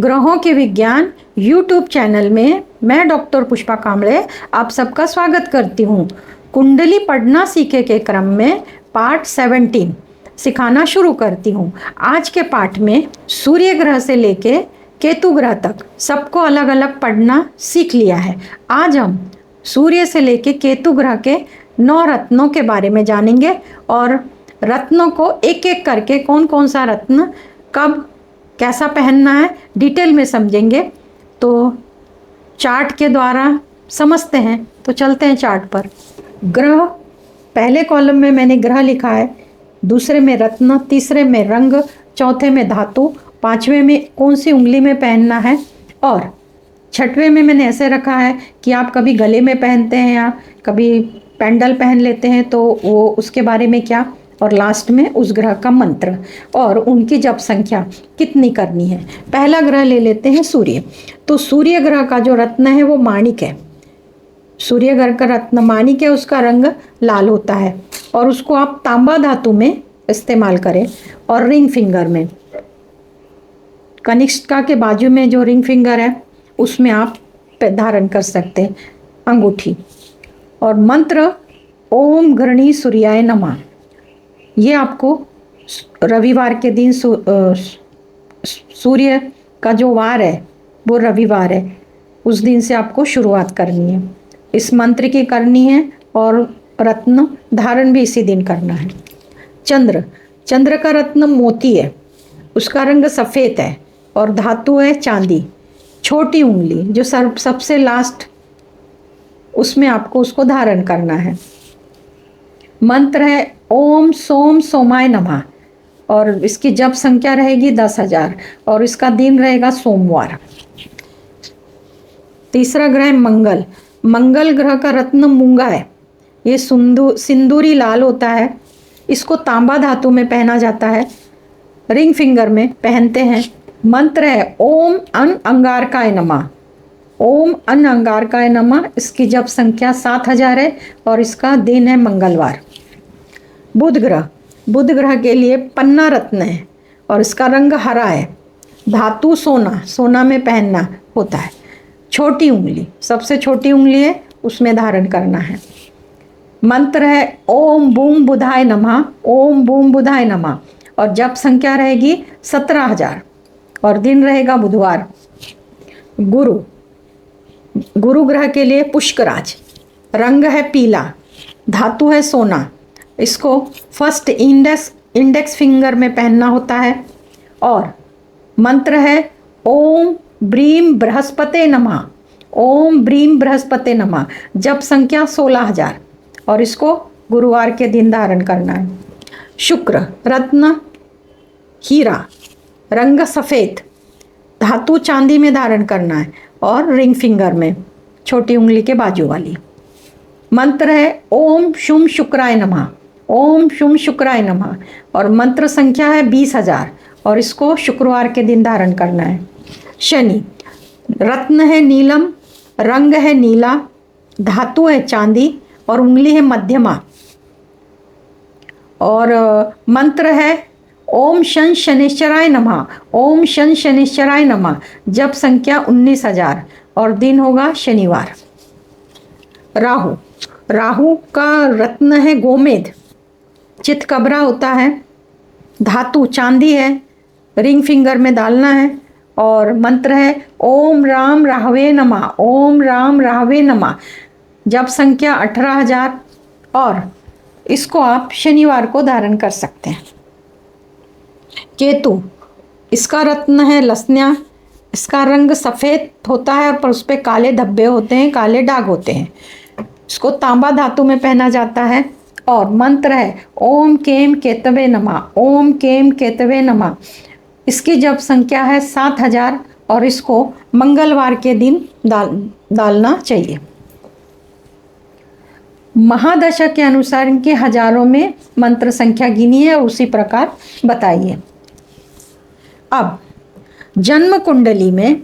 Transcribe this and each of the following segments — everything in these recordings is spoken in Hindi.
ग्रहों के विज्ञान यूट्यूब चैनल में मैं डॉक्टर पुष्पा कांबळे आप सबका स्वागत करती हूँ। कुंडली पढ़ना सीखे के क्रम में पार्ट 17 सिखाना शुरू करती हूँ। आज के पाठ में सूर्य ग्रह से लेके केतु ग्रह तक सबको अलग अलग पढ़ना सीख लिया है। आज हम सूर्य से लेके केतु ग्रह के 9 रत्नों के बारे में जानेंगे और रत्नों को एक एक करके कौन कौन सा रत्न कब कैसा पहनना है डिटेल में समझेंगे। तो चार्ट के द्वारा समझते हैं। तो चलते हैं चार्ट पर। ग्रह, पहले कॉलम में मैंने ग्रह लिखा है, दूसरे में रत्न, तीसरे में रंग, चौथे में धातु, पांचवें में कौन सी उंगली में पहनना है और छठवें में मैंने ऐसे रखा है कि आप कभी गले में पहनते हैं या कभी पेंडल पहन लेते हैं तो वो उसके बारे में क्या, और लास्ट में उस ग्रह का मंत्र और उनकी जप संख्या कितनी करनी है। पहला ग्रह ले लेते हैं सूर्य। तो सूर्य ग्रह का जो रत्न है वो माणिक है। सूर्य ग्रह का रत्न माणिक है, उसका रंग लाल होता है और उसको आप तांबा धातु में इस्तेमाल करें और रिंग फिंगर में, कनिष्का के बाजू में जो रिंग फिंगर है उसमें आप धारण कर सकते हैं अंगूठी। और मंत्र ओम घृणी सूर्याय नमः। ये आपको रविवार के दिन सूर्य का जो वार है वो रविवार है, उस दिन से आपको शुरुआत करनी है। इस मंत्र की करनी है और रत्न धारण भी इसी दिन करना है। चंद्र, चंद्र का रत्न मोती है, उसका रंग सफ़ेद है और धातु है चांदी। छोटी उंगली जो सबसे लास्ट उसमें आपको उसको धारण करना है। मंत्र है ओम सोम सोमाय नमः और इसकी जप संख्या रहेगी 10,000 और इसका दिन रहेगा सोमवार। तीसरा ग्रह है मंगल। मंगल ग्रह का रत्न मूंगा है। ये सिंदूरी लाल होता है। इसको तांबा धातु में पहना जाता है, रिंग फिंगर में पहनते हैं। मंत्र है ओम अन अंगारकाय नमः। ओम अन अंगारकाय नमः। इसकी जप संख्या 7,000 है और इसका दिन है मंगलवार। बुध ग्रह, बुध ग्रह के लिए पन्ना रत्न है और इसका रंग हरा है। धातु सोना, सोना में पहनना होता है। छोटी उंगली, सबसे छोटी उंगली है उसमें धारण करना है। मंत्र है ओम बूम बुधाय नमः। ओम बूम बुधाय नमः और जप संख्या रहेगी 17,000 और दिन रहेगा बुधवार। गुरु, गुरु ग्रह के लिए पुष्कराज, रंग है पीला, धातु है सोना। इसको फर्स्ट इंडेक्स फिंगर में पहनना होता है और मंत्र है ओम ब्रीम बृहस्पते नमः। ओम ब्रीम बृहस्पते नमः। जप संख्या 16,000 और इसको गुरुवार के दिन धारण करना है। शुक्र, रत्न हीरा, रंग सफ़ेद, धातु चांदी में धारण करना है और रिंग फिंगर में, छोटी उंगली के बाजू वाली। मंत्र है ओम शुम शुक्राय नमः। ओम शुम शुक्राय नमः और मंत्र संख्या है 20,000 और इसको शुक्रवार के दिन धारण करना है। शनि, रत्न है नीलम, रंग है नीला, धातु है चांदी और उंगली है मध्यमा और मंत्र है ओम शन शनिश्चराय नमः। ओम शन शनिश्चराय नमः। जप संख्या 19,000 और दिन होगा शनिवार। राहु, राहु का रत्न है गोमेद, चितकबरा होता है, धातु चांदी है, रिंग फिंगर में डालना है और मंत्र है ओम राम राहवे नमः। ओम राम राहवे नमः। जप संख्या 18,000 और इसको आप शनिवार को धारण कर सकते हैं। केतु, इसका रत्न है लसन्या, इसका रंग सफ़ेद होता है और उस पर काले धब्बे होते हैं, काले दाग होते हैं। इसको तांबा धातु में पहना जाता है और मंत्र है ओम केम केतवे नमः। ओम केम केतवे नमः। इसकी जप संख्या है 7,000 और इसको मंगलवार के दिन डालना चाहिए। महादशा के अनुसार इनके हजारों में मंत्र संख्या गिनी है और उसी प्रकार बताइए। अब जन्म कुंडली में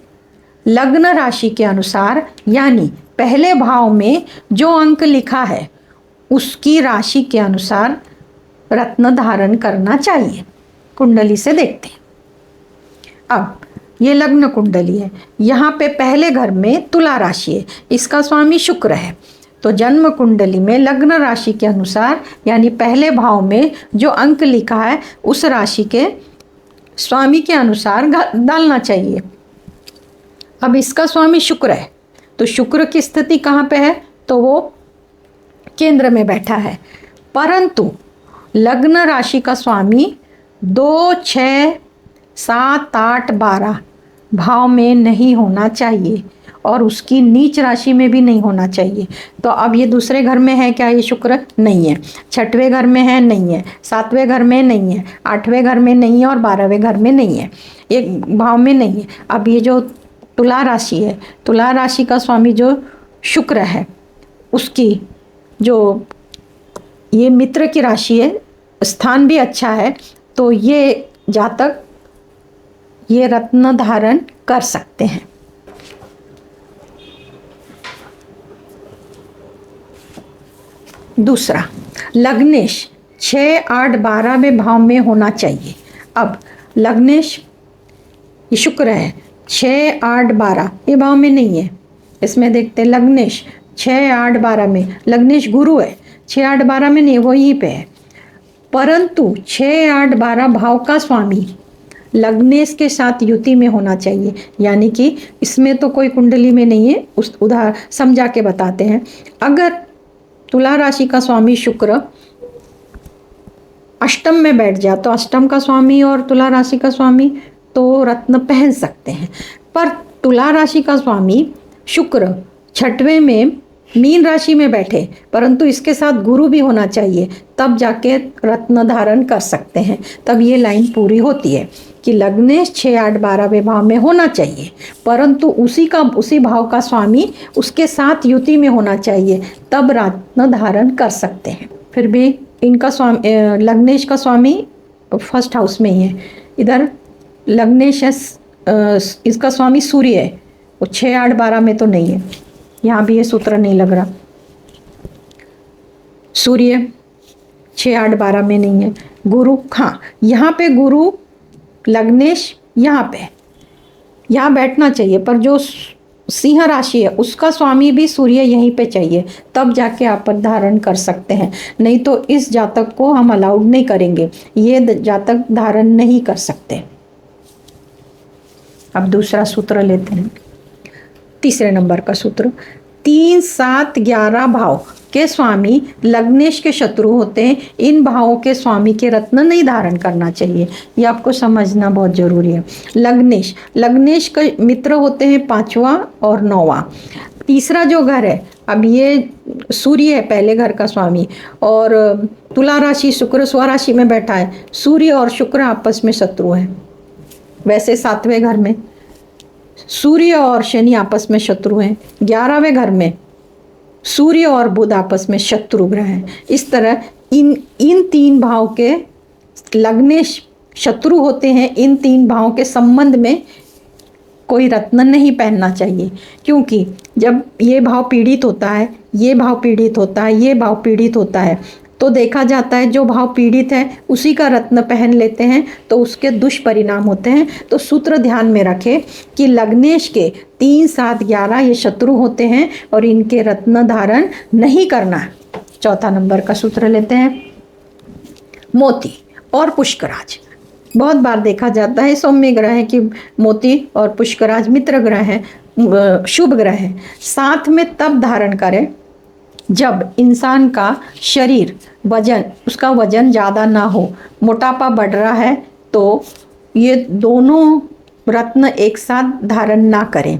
लग्न राशि के अनुसार यानी पहले भाव में जो अंक लिखा है उसकी राशि के अनुसार रत्न धारण करना चाहिए। कुंडली से देखते हैं। अब ये लग्न कुंडली है। यहाँ पे पहले घर में तुला राशि है, इसका स्वामी शुक्र है। तो जन्म कुंडली में लग्न राशि के अनुसार यानी पहले भाव में जो अंक लिखा है उस राशि के स्वामी के अनुसार डालना चाहिए। अब इसका स्वामी शुक्र है, तो शुक्र की स्थिति कहाँ पे है, तो वो केंद्र में बैठा है। परंतु लग्न राशि का स्वामी 2, 6, 7, 8, 12 भाव में नहीं होना चाहिए और उसकी नीच राशि में भी नहीं होना चाहिए। तो अब ये दूसरे घर में है क्या, ये शुक्र नहीं है, छठवें घर में है नहीं है, सातवें घर में नहीं है, आठवें घर में नहीं है और 12वें घर में नहीं है, एक भाव में नहीं है। अब ये जो तुला राशि है, तुला राशि का स्वामी जो शुक्र है, उसकी जो ये मित्र की राशि है, स्थान भी अच्छा है, तो ये जातक ये रत्न धारण कर सकते हैं। दूसरा, लग्नेश 6, 8, 12वें भाव में होना चाहिए। अब लग्नेश ये शुक्र है, 6, 8, 12 ये भाव में नहीं है। इसमें देखते हैं लग्नेश 6, 8, 12 में, लग्नेश गुरु है, 6, 8, 12 में नहीं, वो यहीं पे है। परंतु 6, 8, 12 भाव का स्वामी लग्नेश के साथ युति में होना चाहिए, यानी कि इसमें तो कोई कुंडली में नहीं है, उस उदाहरण समझा के बताते हैं। अगर तुला राशि का स्वामी शुक्र अष्टम में बैठ जाए तो अष्टम का स्वामी और तुला राशि का स्वामी तो रत्न पहन सकते हैं, पर तुला राशि का स्वामी शुक्र छठवें में मीन राशि में बैठे, परंतु इसके साथ गुरु भी होना चाहिए, तब जाके रत्न धारण कर सकते हैं। तब ये लाइन पूरी होती है कि लग्नेश 6, 8, 12वें भाव में होना चाहिए, परंतु उसी भाव का स्वामी उसके साथ युति में होना चाहिए, तब रत्न धारण कर सकते हैं। फिर भी इनका स्वामी लग्नेश का स्वामी फर्स्ट हाउस में ही है। इधर लग्नेश इसका स्वामी सूर्य है, वो 6, 8, 12 में तो नहीं है, यहाँ भी ये सूत्र नहीं लग रहा। सूर्य 6, 8, 12 में नहीं है। गुरु, हाँ यहाँ पे गुरु लग्नेश यहाँ बैठना चाहिए, पर जो सिंह राशि है उसका स्वामी भी सूर्य यहीं पे चाहिए, तब जाके आप धारण कर सकते हैं, नहीं तो इस जातक को हम अलाउड नहीं करेंगे, ये जातक धारण नहीं कर सकते। अब दूसरा सूत्र लेते हैं, तीसरे नंबर का सूत्र। 3, 7, 11 भाव के स्वामी लग्नेश के शत्रु होते हैं, इन भावों के स्वामी के रत्न नहीं धारण करना चाहिए, ये आपको समझना बहुत जरूरी है। लग्नेश के मित्र होते हैं 5वां और 9वां। तीसरा जो घर है, अब ये सूर्य है पहले घर का स्वामी, और तुला राशि शुक्र स्वराशि में बैठा है। सूर्य और शुक्र आपस में शत्रु हैं। वैसे 7वें घर में सूर्य और शनि आपस में शत्रु हैं। 11वें घर में सूर्य और बुध आपस में शत्रु ग्रह हैं। इस तरह इन 3 भाव के लग्नेश शत्रु होते हैं। इन 3 भावों के संबंध में कोई रत्न नहीं पहनना चाहिए, क्योंकि जब ये भाव पीड़ित होता है, ये भाव पीड़ित होता है, ये भाव पीड़ित होता है, तो देखा जाता है जो भाव पीड़ित है उसी का रत्न पहन लेते हैं, तो उसके दुष्परिणाम होते हैं। तो सूत्र ध्यान में रखें कि लग्नेश के 3, 7, 11 ये शत्रु होते हैं और इनके रत्न धारण नहीं करना है। चौथा नंबर का सूत्र लेते हैं, मोती और पुष्कराज। बहुत बार देखा जाता है, सौम्य ग्रह है कि मोती और पुष्कराज मित्र ग्रह हैं, शुभ ग्रह हैं। साथ में तब धारण करें जब इंसान का शरीर उसका वजन ज़्यादा ना हो, मोटापा बढ़ रहा है, तो ये दोनों रत्न एक साथ धारण ना करें।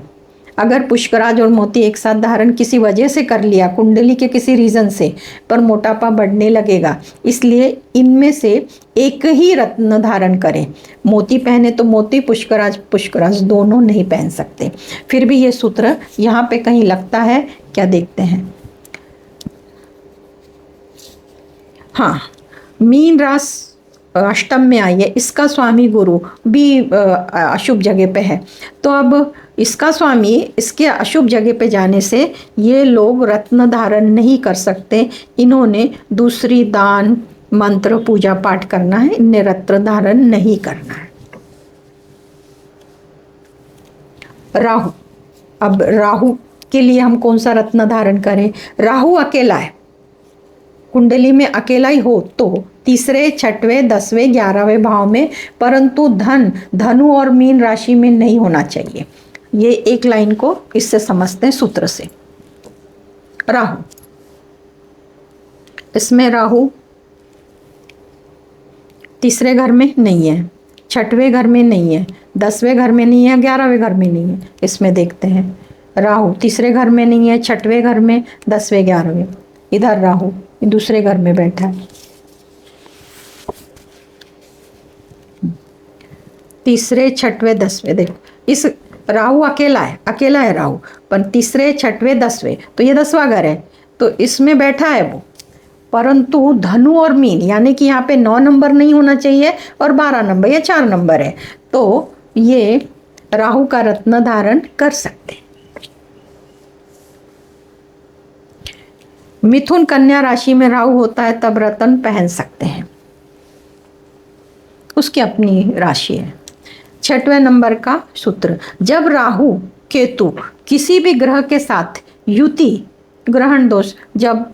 अगर पुष्कराज और मोती एक साथ धारण किसी वजह से कर लिया, कुंडली के किसी रीज़न से, पर मोटापा बढ़ने लगेगा, इसलिए इनमें से एक ही रत्न धारण करें। मोती पहने तो मोती, पुष्कराज दोनों नहीं पहन सकते। फिर भी ये सूत्र यहाँ पे कहीं लगता है क्या, देखते हैं। हाँ, मीन राशि अष्टम में आई है, इसका स्वामी गुरु भी अशुभ जगह पे है, तो अब इसका स्वामी इसके अशुभ जगह पे जाने से ये लोग रत्न धारण नहीं कर सकते। इन्होंने दूसरी दान मंत्र पूजा पाठ करना है, इन्हें रत्न धारण नहीं करना है। राहु। अब राहु के लिए हम कौन सा रत्न धारण करें? राहु अकेला है, कुंडली में अकेला ही हो तो तीसरे, छठवें, 10वें, 11वें भाव में, परंतु धन, धनु और मीन राशि में नहीं होना चाहिए। ये एक लाइन को इससे समझते हैं सूत्र से। राहु, इसमें राहु तीसरे घर में नहीं है, छठवें घर में नहीं है, 10वें घर में नहीं है, 11वें घर में नहीं है। इसमें देखते हैं, राहु तीसरे घर में नहीं है, छठवें घर में, 10वें, 11वें। इधर राहु दूसरे घर में बैठा है, तीसरे, छठवें, 10वें। देखो इस राहु अकेला है राहु, पर तीसरे, छठवें, 10वें, तो ये 10वां घर है, तो इसमें बैठा है वो। परंतु धनु और मीन, यानी कि यहाँ पे 9 नंबर नहीं होना चाहिए और 12 नंबर या 4 नंबर है, तो ये राहु का रत्न धारण कर सकते हैं। मिथुन कन्या राशि में राहु होता है तब रत्न पहन सकते हैं, उसकी अपनी राशि है। 6वें नंबर का सूत्र, जब राहु केतु किसी भी ग्रह के साथ युति, ग्रहण दोष, जब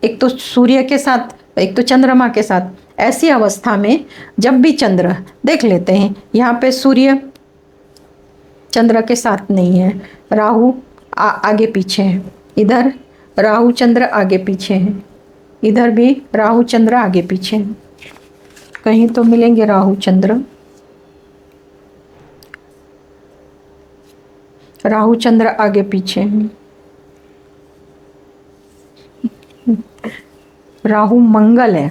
एक तो सूर्य के साथ, एक तो चंद्रमा के साथ, ऐसी अवस्था में जब भी चंद्र, देख लेते हैं यहाँ पे सूर्य चंद्र के साथ नहीं है, राहु आगे पीछे है, इधर राहु चंद्र आगे पीछे है, इधर भी राहु चंद्र आगे पीछे है, कहीं तो मिलेंगे राहु चंद्र, राहु चंद्र आगे पीछे है, राहु मंगल है,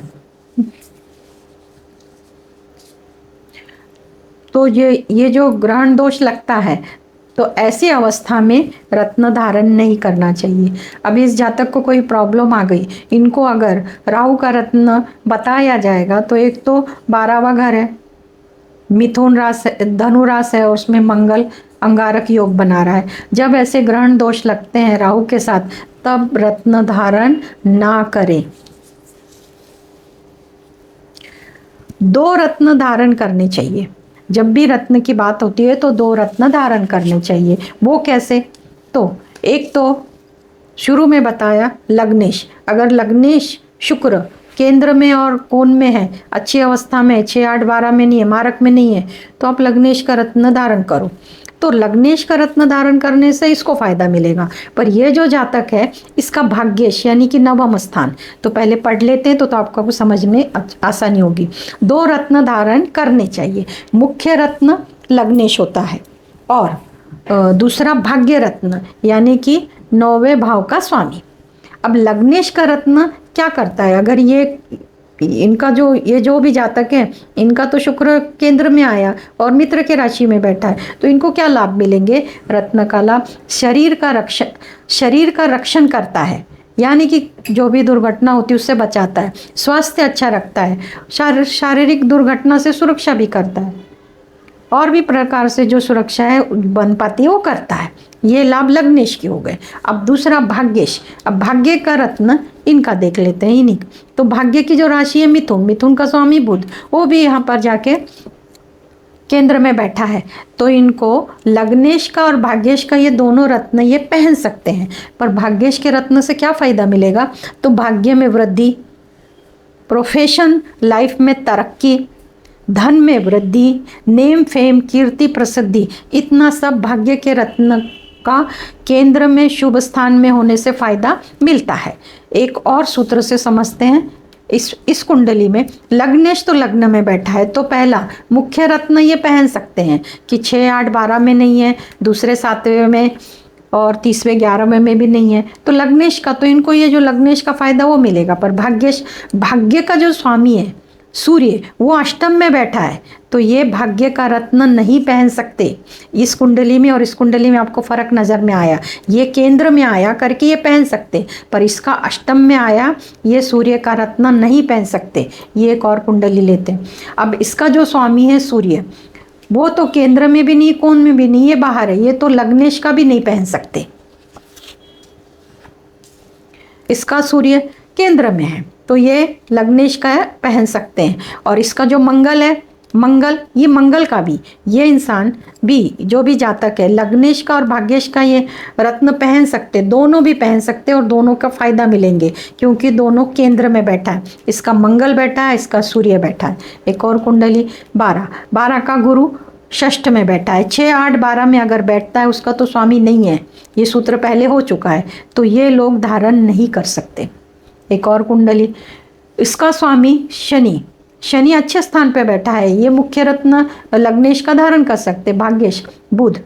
तो ये जो ग्रहण दोष लगता है, तो ऐसी अवस्था में रत्न धारण नहीं करना चाहिए। अब इस जातक को कोई प्रॉब्लम आ गई, इनको अगर राहु का रत्न बताया जाएगा, तो एक तो 12वां घर है, मिथुन राशि, धनु राशि है, उसमें मंगल अंगारक योग बना रहा है। जब ऐसे ग्रहण दोष लगते हैं राहु के साथ, तब रत्न धारण ना करें। 2 रत्न धारण करने चाहिए, जब भी रत्न की बात होती है तो 2 रत्न धारण करने चाहिए। वो कैसे? तो एक तो शुरू में बताया लग्नेश, अगर लग्नेश शुक्र केंद्र में और कोण में है, अच्छी अवस्था में, 6, 8, 12 में नहीं है, मारक में नहीं है, तो आप लग्नेश का रत्न धारण करो। तो लग्नेश का रत्न धारण करने से इसको फायदा मिलेगा। पर ये जो जातक है, इसका भाग्येश यानी कि 9वां स्थान, तो पहले पढ़ लेते हैं तो आपको समझने आसानी होगी। 2 रत्न धारण करने चाहिए। मुख्य रत्न लग्नेश होता है और दूसरा भाग्य रत्न यानी कि 9वें भाव का स्वामी। अब लग्नेश का रत्न क्या करता है? अगर ये जो भी जातक है, इनका तो शुक्र केंद्र में आया और मित्र के राशि में बैठा है, तो इनको क्या लाभ मिलेंगे? रत्न का लाभ, शरीर का रक्षण करता है, यानी कि जो भी दुर्घटना होती है उससे बचाता है, स्वास्थ्य अच्छा रखता है, शारीरिक दुर्घटना से सुरक्षा भी करता है, और भी प्रकार से जो सुरक्षा है बन पाती है वो करता है। ये लाभ लग्नेश के हो गए। अब दूसरा भाग्येश। अब भाग्य का रत्न इनका देख लेते हैं इन्हीं। तो भाग्य की जो राशि है मिथुन का स्वामी बुध, वो भी यहाँ पर जाके केंद्र में बैठा है, तो इनको लग्नेश का और भाग्येश का ये दोनों रत्न ये पहन सकते हैं। पर भाग्येश के रत्न से क्या फायदा मिलेगा? तो भाग्य में वृद्धि, प्रोफेशन लाइफ में तरक्की, धन में वृद्धि, नेम फेम कीर्ति प्रसिद्धि, इतना सब भाग्य के रत्न का केंद्र में शुभ स्थान में होने से फायदा मिलता है। एक और सूत्र से समझते हैं। इस कुंडली में लग्नेश तो लग्न में बैठा है, तो पहला मुख्य रत्न ये पहन सकते हैं कि 6, 8, 12 में नहीं है, दूसरे 7वें में और 30वें 11वें में भी नहीं है, तो लग्नेश का, तो इनको ये जो लग्नेश का फायदा वो मिलेगा। पर भाग्य का जो स्वामी है सूर्य, वो अष्टम में बैठा है, तो ये भाग्य का रत्न नहीं पहन सकते। इस कुंडली में और इस कुंडली में आपको फर्क नजर में आया, ये केंद्र में आया करके ये पहन सकते, पर इसका अष्टम में आया, ये सूर्य का रत्न नहीं पहन सकते। ये एक और कुंडली लेते हैं। अब इसका जो स्वामी है सूर्य, वो तो केंद्र में भी नहीं, कोण में भी नहीं, ये बाहर है, ये तो लग्नेश का भी नहीं पहन सकते। इसका सूर्य केंद्र में है, तो ये लग्नेश का पहन सकते हैं। और इसका जो मंगल है मंगल, ये मंगल का भी, ये इंसान भी जो भी जातक है लग्नेश का और भाग्येश का ये रत्न पहन सकते, दोनों भी पहन सकते और दोनों का फायदा मिलेंगे क्योंकि दोनों केंद्र में बैठा है। इसका मंगल बैठा है, इसका सूर्य बैठा है। एक और कुंडली 12, 12 का गुरु षष्ठ में बैठा है। 6, 8, 12 में अगर बैठता है उसका तो स्वामी नहीं है, ये सूत्र पहले हो चुका है, तो ये लोग धारण नहीं कर सकते। एक और कुंडली, इसका स्वामी शनि, शनि अच्छे स्थान पे बैठा है, ये मुख्य रत्न लग्नेश का धारण कर सकते। भाग्येश बुध,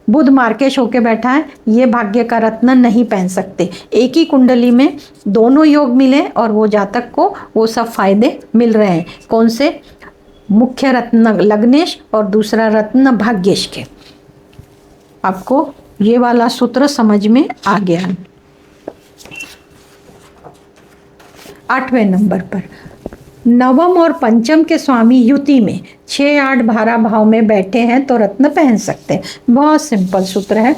बुध मार्केश होके बैठा है, ये भाग्य का रत्न नहीं पहन सकते। एक ही कुंडली में दोनों योग मिले और वो जातक को वो सब फायदे मिल रहे हैं। कौन से? मुख्य रत्न लग्नेश और दूसरा रत्न भाग्येश के। आपको ये वाला सूत्र समझ में आ गया। 8वें नंबर पर नवम और पंचम के स्वामी युति में 6, 8, 12 भाव में बैठे हैं तो रत्न पहन सकते हैं। बहुत सिंपल सूत्र है,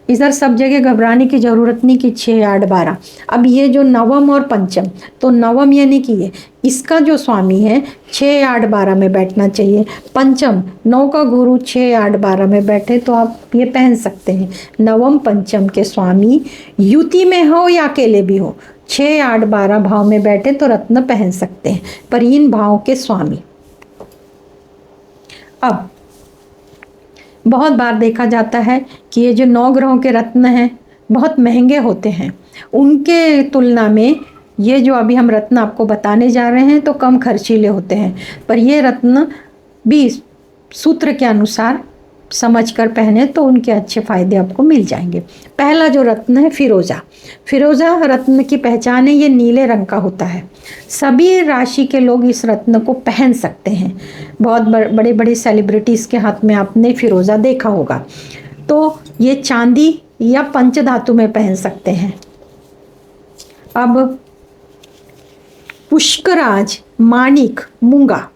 इधर सब जगह घबराने की जरूरत नहीं कि 6, 8, 12। अब ये जो नवम और पंचम, तो नवम यानी कि ये इसका जो स्वामी है 6, 8, 12 में बैठना चाहिए। पंचम 9 का गुरु 6, 8, 12 में बैठे तो आप ये पहन सकते हैं। नवम पंचम के स्वामी युति में हो या अकेले भी हो, 6, 8, 12 भाव में बैठे तो रत्न पहन सकते हैं, पर इन भाव के स्वामी। अब बहुत बार देखा जाता है कि ये जो 9 ग्रहों के रत्न हैं बहुत महंगे होते हैं, उनके तुलना में ये जो अभी हम रत्न आपको बताने जा रहे हैं तो कम खर्चीले होते हैं, पर ये रत्न भी सूत्र के अनुसार समझकर पहने तो उनके अच्छे फायदे आपको मिल जाएंगे। पहला जो रत्न है फिरोजा, फिरोजा रत्न की पहचान है, ये नीले रंग का होता है। सभी राशि के लोग इस रत्न को पहन सकते हैं। बहुत बड़े बड़े सेलिब्रिटीज़ के हाथ में आपने फिरोजा देखा होगा। तो ये चांदी या पंचधातु में पहन सकते हैं। अब पुष्कराज, माणिक, मूंगा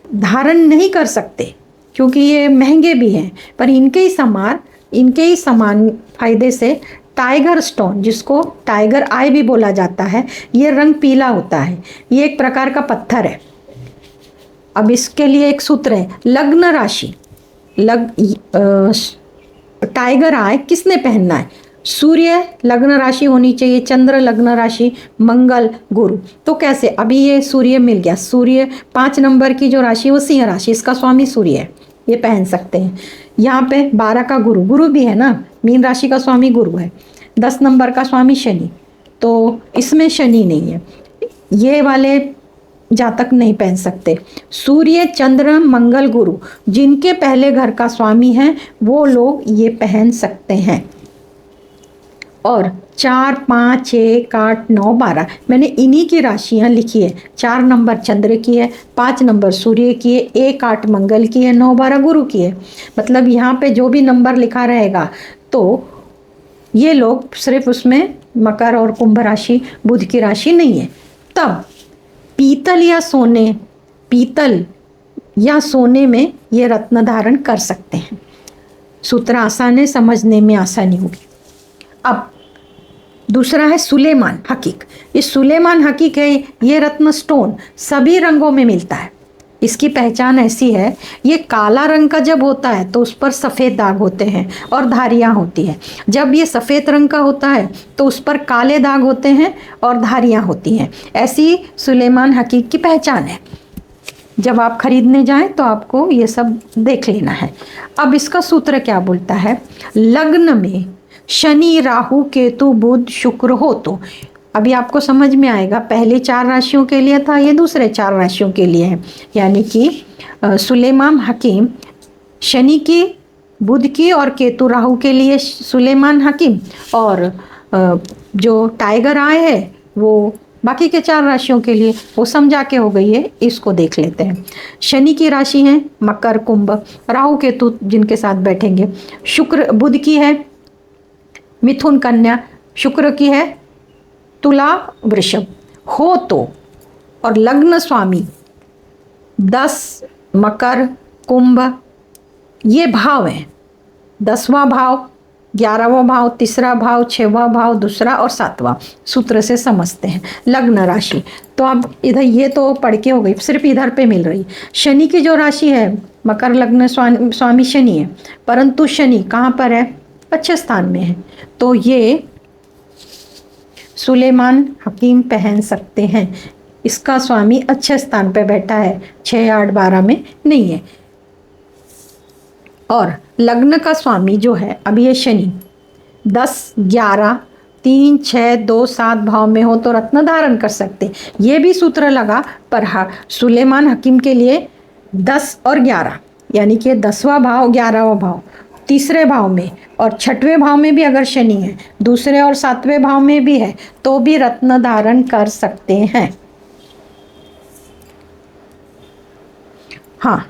धारण नहीं कर सकते क्योंकि ये महंगे भी हैं, पर इनके ही समान फायदे से टाइगर स्टोन, जिसको टाइगर आई भी बोला जाता है, ये रंग पीला होता है, ये एक प्रकार का पत्थर है। अब इसके लिए एक सूत्र है, लग्न राशि टाइगर आई किसने पहनना है? सूर्य लग्न राशि होनी चाहिए, चंद्र लग्न राशि, मंगल, गुरु। तो कैसे? अभी ये सूर्य मिल गया, सूर्य 5 नंबर की जो राशि वो सिंह राशि, इसका स्वामी सूर्य है, ये पहन सकते हैं। यहाँ पे 12 का गुरु, गुरु भी है ना, मीन राशि का स्वामी गुरु है। 10 नंबर का स्वामी शनि, तो इसमें शनि नहीं है, ये वाले जातक नहीं पहन सकते। सूर्य, चंद्र, मंगल, गुरु जिनके पहले घर का स्वामी है वो लोग ये पहन सकते हैं। और 4, 5, 6, 8, 9, 12 मैंने इन्हीं की राशियाँ लिखी है। 4 नंबर चंद्र की है, 5 नंबर सूर्य की है, 1, 8 मंगल की है, 9, 12 गुरु की है। मतलब यहाँ पे जो भी नंबर लिखा रहेगा तो ये लोग सिर्फ उसमें मकर और कुंभ राशि, बुध की राशि नहीं है। तब पीतल या सोने में ये रत्न धारण कर सकते हैं। सूत्र आसान है, समझने में आसानी होगी। अब दूसरा है सुलेमान हकीक। ये सुलेमान हकीक है, ये रत्न स्टोन सभी रंगों में मिलता है। इसकी पहचान ऐसी है, ये काला रंग का जब होता है तो उस पर सफ़ेद दाग होते हैं और धारियाँ होती हैं। जब ये सफ़ेद रंग का होता है तो उस पर काले दाग होते हैं और धारियाँ होती हैं। ऐसी सुलेमान हकीक की पहचान है। जब आप खरीदने जाएं तो आपको ये सब देख लेना है। अब इसका सूत्र क्या बोलता है? लग्न में शनि, राहु, केतु, बुध, शुक्र हो तो, अभी आपको समझ में आएगा। पहले 4 राशियों के लिए था, ये दूसरे 4 राशियों के लिए है। यानी कि सुलेमान हकीम शनि की, बुध की और केतु राहु के लिए सुलेमान हकीम, और जो टाइगर आए है वो बाकी के 4 राशियों के लिए। वो समझा के हो गई है, इसको देख लेते हैं। शनि की राशि है मकर, कुंभ, राहु केतु जिनके साथ बैठेंगे। शुक्र, बुध की है मिथुन, कन्या, शुक्र की है तुला, वृषभ हो तो, और लग्न स्वामी 10 मकर, कुंभ, ये भाव हैं। 10वां भाव 11वां भाव, तीसरा भाव, 6वां भाव, दूसरा और 7वां सूत्र से समझते हैं। लग्न राशि तो अब इधर ये तो पढ़ के हो गई, सिर्फ इधर पे मिल रही। शनि की जो राशि है मकर लग्न स्वामी शनि है, परंतु शनि कहाँ पर है? अच्छे स्थान में है, तो ये सुलेमान हकीम पहन सकते हैं। इसका स्वामी अच्छे स्थान पे बैठा है, 6, 8, 12 में नहीं है। और लग्न का स्वामी जो है अभी ये शनि 10, 11, 3, 6, 2, 7 भाव में हो तो रत्न धारण कर सकते। ये भी सूत्र लगा, पर हाँ सुलेमान हकीम के लिए 10 और 11 यानी कि 10वां भाव, 11वां भाव, तीसरे भाव में और 6वें भाव में भी अगर शनि है, दूसरे और 7वें भाव में भी है, तो भी रत्न धारण कर सकते हैं। हाँ,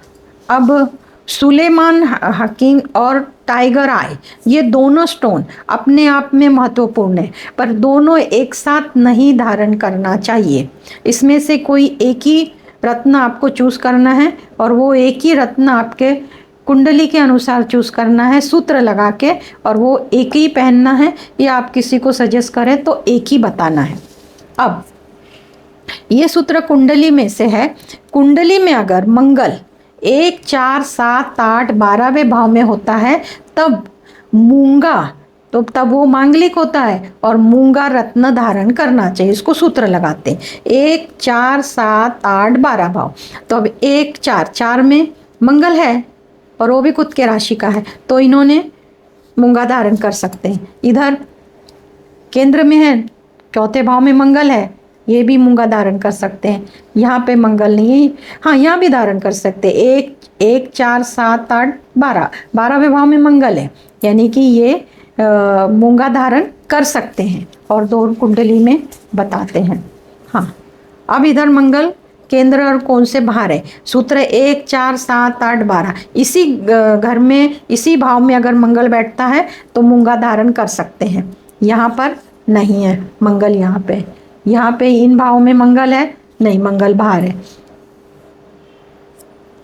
अब सुलेमान हकीम और टाइगर आई, ये दोनों स्टोन अपने आप में महत्वपूर्ण है, पर दोनों एक साथ नहीं धारण करना चाहिए। इसमें से कोई एक ही रत्न आपको चूज करना है, और वो एक ही रत्न आपके कुंडली के अनुसार चूज करना है सूत्र लगा के, और वो एक ही पहनना है, या आप किसी को सजेस्ट करें तो एक ही बताना है। अब ये सूत्र कुंडली में से है। कुंडली में अगर मंगल 1, 4, 7, 8, 12वें भाव में होता है तब मूंगा, तो तब वो मांगलिक होता है और मूंगा रत्न धारण करना चाहिए। इसको सूत्र लगाते हैं 1, 4, 7, 8, 12 भाव। तो अब 1, 4, 4 में मंगल है और वो भी खुद के राशि का है, तो इन्होंने मूंगा धारण कर सकते हैं। इधर केंद्र में है, 4थे भाव में मंगल है, ये भी मूंगा धारण कर सकते हैं। यहाँ पे मंगल नहीं है, हाँ यहाँ भी धारण कर सकते हैं। 1, 4, 7, 8, 12, 12वें भाव में मंगल है, यानी कि ये मूंगा धारण कर सकते हैं, और 2 कुंडली में बताते हैं। हाँ, अब इधर मंगल केंद्र और कौन से बाहर है, सूत्र 1, 4, 7, 8, 12, इसी घर में इसी भाव में अगर मंगल बैठता है तो मूंगा धारण कर सकते हैं। यहाँ पर नहीं है मंगल, यहाँ पे इन भाव में मंगल है नहीं, मंगल बाहर है,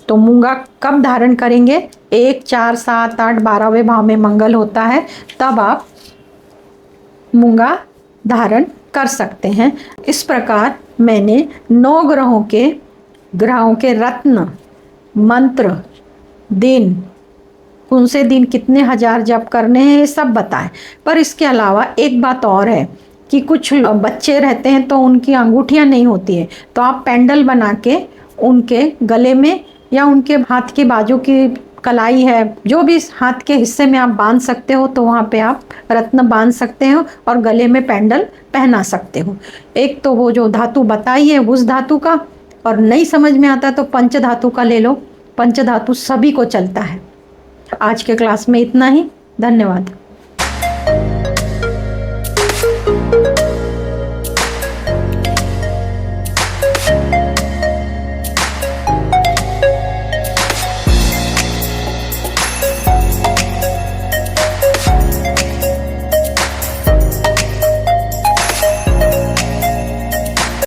तो मूंगा कब धारण करेंगे? 1, 4, 7, 8, 12वें भाव में मंगल होता है, तब आप मूंगा धारण कर सकते हैं। इस प्रकार मैंने 9 ग्रहों के रत्न, मंत्र, दिन, कौन से दिन कितने हजार जप करने हैं, ये सब बताएं। पर इसके अलावा एक बात और है कि कुछ बच्चे रहते हैं तो उनकी अंगूठियां नहीं होती है, तो आप पेंडल बना के उनके गले में या उनके हाथ के बाजू की कलाई है, जो भी हाथ के हिस्से में आप बांध सकते हो, तो वहाँ पे आप रत्न बांध सकते हो और गले में पेंडल पहना सकते हो। एक तो वो जो धातु बताई है उस धातु का, और नहीं समझ में आता तो पंच धातु का ले लो, पंच धातु सभी को चलता है। आज के क्लास में इतना ही, धन्यवाद।